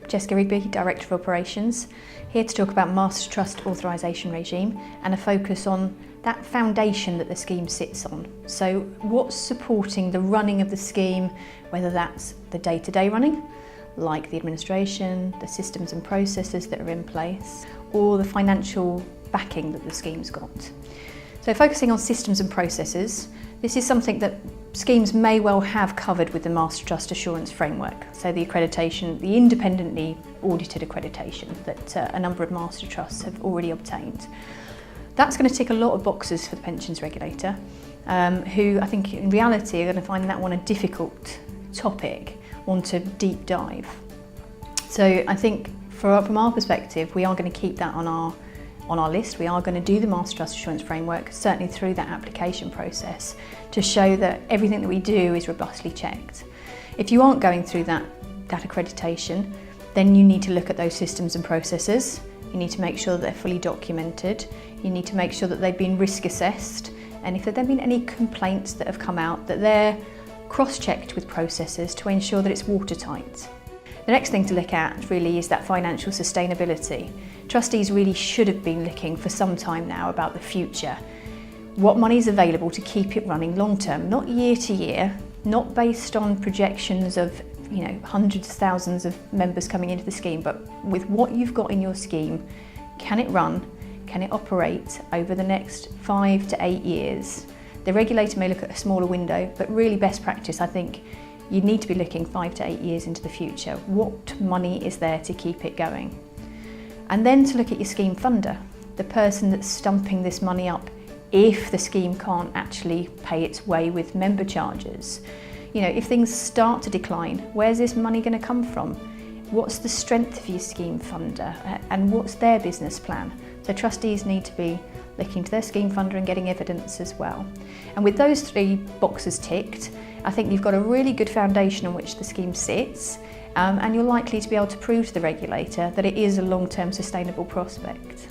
Jessica Rigby, Director of Operations, here to talk about Master Trust Authorisation Regime and a focus on that foundation that the scheme sits on. So what's supporting the running of the scheme, whether that's the day-to-day running, like the administration, the systems and processes that are in place, or the financial backing that the scheme's got. So focusing on systems and processes, this is something that schemes may well have covered with the Master Trust Assurance Framework. So the accreditation, the independently audited accreditation that a number of Master Trusts have already obtained. That's going to tick a lot of boxes for the Pensions Regulator, who I think in reality are going to find that one a difficult topic, one to deep dive. So I think from our perspective, we are going to keep that on our list. We are going to do the Master Trust Assurance Framework, certainly through that application process, to show that everything that we do is robustly checked. If you aren't going through that accreditation, then you need to look at those systems and processes. You need to make sure that they're fully documented. You need to make sure that they've been risk assessed, and if there have been any complaints that have come out, that they're cross-checked with processes to ensure that it's watertight. The next thing to look at really is that financial sustainability. Trustees really should have been looking for some time now about the future. What money is available to keep it running long term, not year to year, not based on projections of hundreds of thousands of members coming into the scheme, but with what you've got in your scheme, can it run, can it operate over the next 5 to 8 years? The regulator may look at a smaller window, but really best practice, I think, you need to be looking 5 to 8 years into the future. What money is there to keep it going? And then to look at your scheme funder, the person that's stumping this money up if the scheme can't actually pay its way with member charges. If things start to decline, where's this money going to come from? What's the strength of your scheme funder and what's their business plan? So trustees need to be looking to their scheme funder and getting evidence as well. And with those 3 boxes ticked, I think you've got a really good foundation on which the scheme sits, and you're likely to be able to prove to the regulator that it is a long-term sustainable prospect.